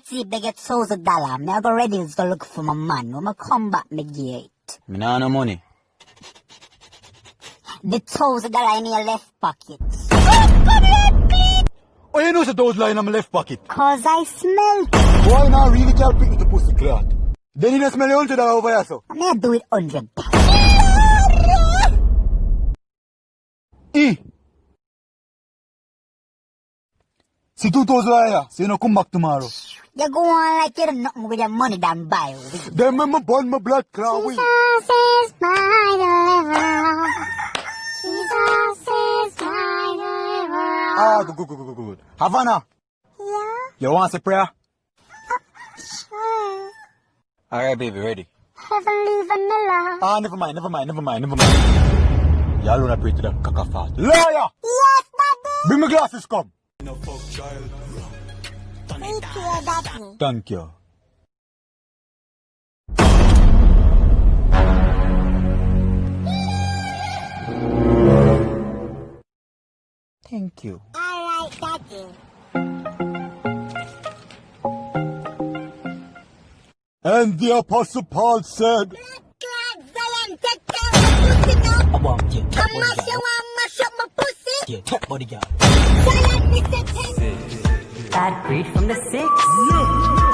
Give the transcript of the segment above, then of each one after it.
let's see if they get $1,000. Me I go ready to look for my man. When I come back, me get. Me nah no money. The $1,000 in your left pocket. Oh, you know those lying in my left pocket? Cause I smell. Why not really can't pick me to pussy clot? Then you don't smell $100 over here, so. I may do it 100. See 2,000 here, so you don't come back tomorrow. You go on like you don't know nothing with your money than buy. Then me burn my blood clot with. Jesus is my deliverer. Jesus is my deliverer. Ah, good. Havana, Yeah? you want to say prayer? Sure. Alright, baby, ready. Heavenly vanilla. Ah, never mind. Y'all wanna pray to the caca-fat. Liar! Yes, Daddy. Bring my glasses, come. Thank you, Daddy. Thank you. Thank you. Alright, Daddy. And the Apostle Paul said, Glad Zion, take care of my pussy now. I want you. I mash up my pussy. Yeah, top body girl. Zion, me say take. Bad breed from the six.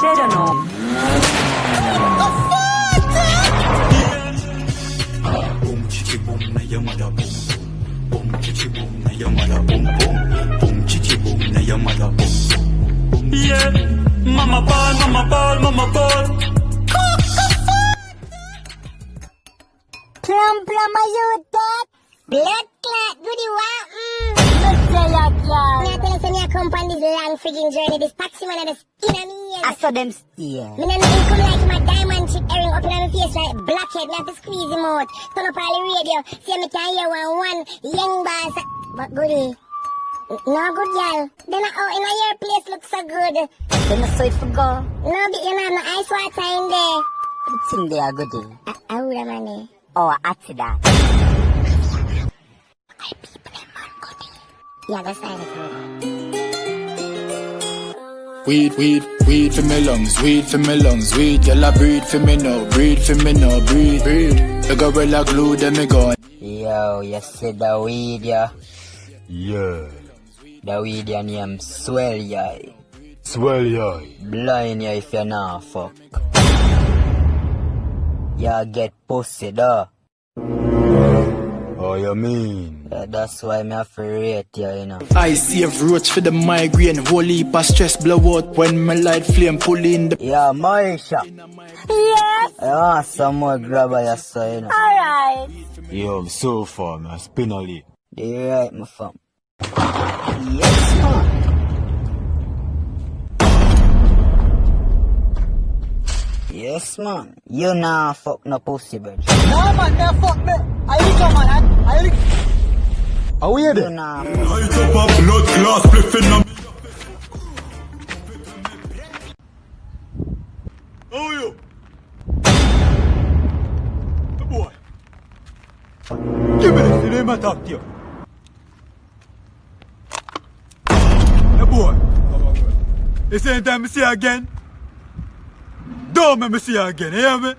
They don't know. Yeah, mama ball. Plum, are you dead? Blood clot, goody wow. Let's say that, y'all. Me tell you, say me a come on this long frigging journey. This taxi man and the skin of me. I saw them steer. Me not know come like my diamond chip earring up in my face like blackhead. Me have to squeeze him out. Turn up all the radio. See me can hear one young boss. But goody. No good, y'all. Then in your place looks so good. Then I saw it for go. No, you know, no ice water in there. What's in there, goody? I would have money. Oh, I see that. I people them man goody. Yeah, that's right. Weed for me lungs, weed, girl I breathe for me now, breathe. The gorilla glue, them me gone. Yo, you see the weed, yeah? Yeah. The weed, your name swell, yeah. Swell, yeah. Blind, yeah, if you not fuck. Ya get pussy, though. Oh, you mean? Yeah, that's why me have to rate you know. I save roach for the migraine, whole heap of stress blow out when my light flame pull in the. Yeah, Marisha. Yes. I want some more grabber, you say, you know. Alright. Yo, so far, man, spin a lead. You right, my fam. Yes, man. Yes, man. You nah fuck no pussy, bitch. No, man, no fuck me. I lick you, man. I lick. Are we You there? nah. Light up a blood glass, spliffing on. How are you? Hey, boy. Give me this, let me talk to you. Hey, boy. The same time I see you again. Don't make me see you again, you hear me?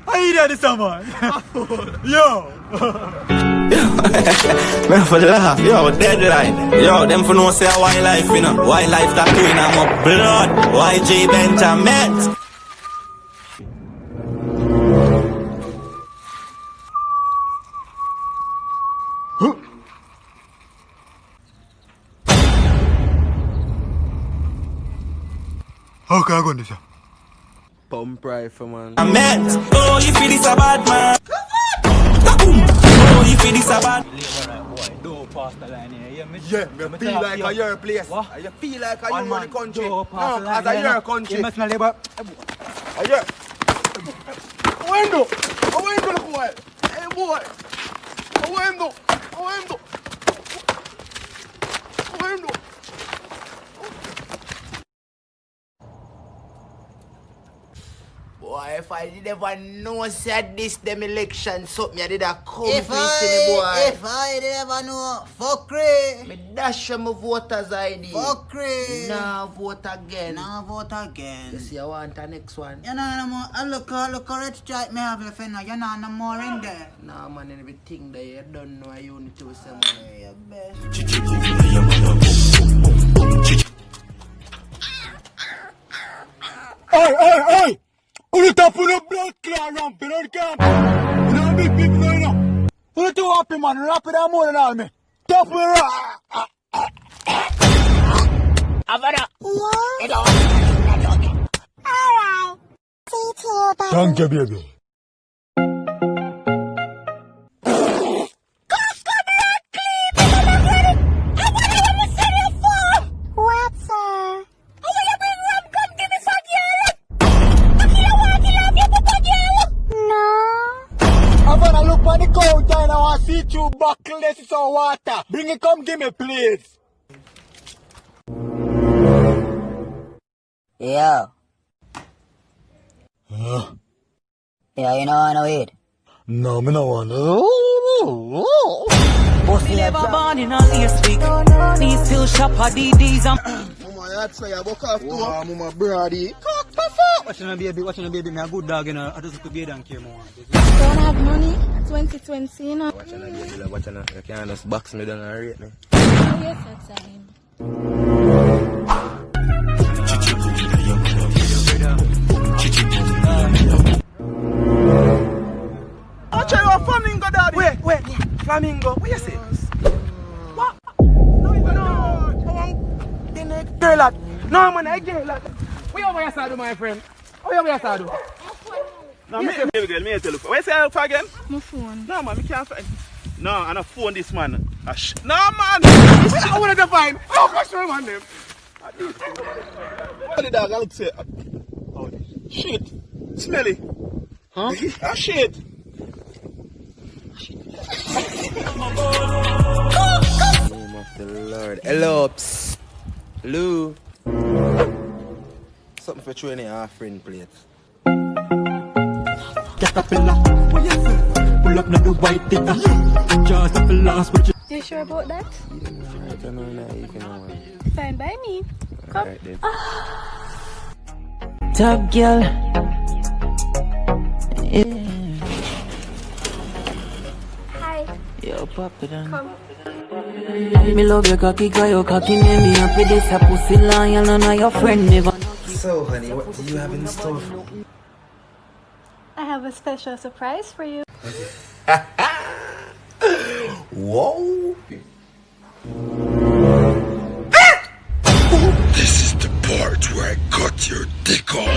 I hear this, man. Yo. Man for laugh, yo, deadline. Yo, them for no say wildlife, you know. Wildlife that doing I'm a blood. YG Benjamin. How can I go on this? Pump rifle, man. I meant, oh, you feel this a bad man. Oh, you feel this a bad. Don't pass the line here, you me? Yeah, me feel like a your place. What? You feel like a you the country. Don't pass the line as a here, your no. country. You must not live up. Yeah. Window. A window, look boy. Hey, boy. A window. A window. A window. Boy, if I never know said this them election, something I did a come to see me, boy. If I never know, fuckery. Me dash my voters ID. Fuckery. Nah, vote again. Now vote again. You see, I want the next one. You know, no more. I look red stripe me have left now. You know, no more in there. Nah, man, everything that you don't know, you need to say, man. You bet. Hey! Who the top of the blood clot ramp in the camp? You know big people know, you know. Who the too happy, man? Rap it out more than all me. Top of the rock. Alright. See you too, bye. Thank you, baby. What, sir? I'm gonna look on the counter and I want to see two buckles of some water. Bring it, come give me, please. Yeah. Yeah, you know I know it. No, me no want. Pussy Never born in a last week. Me still shop at DD's and Mama, you say you buck off too. Mama, brody. Watching a baby, me a good dog, you know. I just look to be and care more. Don't have money. 2020, you know. Watching a baby, watching a. You can't just box me down and rate me. Oh, yes, that's time. I'll tell you a flamingo, daddy. Wait, flamingo. What you say? What? No. I want the girl lad. No, man, I girl lad. What you over here side, my friend? What you over here side? No, me tell you. Where's your phone again? My phone. No, man, me can't find. No, I don't phone this man. No, man. I want to find. Oh, what's your man name? What the dog I look say? Oh, shit. Smelly. Huh? Ah, shit. Name of the Lord. Hello, psst. Lou. Something for throwing in our friend plate. Pull up, not the white thing. Just a last, but You sure about that? I don't know now, you can know. Fine by me. Come. Alright then. top girl. Hi. Yo, pop it down. Come. Me love your cocky, cause your cocky make me happy. This a pussy lion and I your friend never. So, honey, what do you have in store for me? I have a special surprise for you. Whoa! This is the part where I cut your dick off.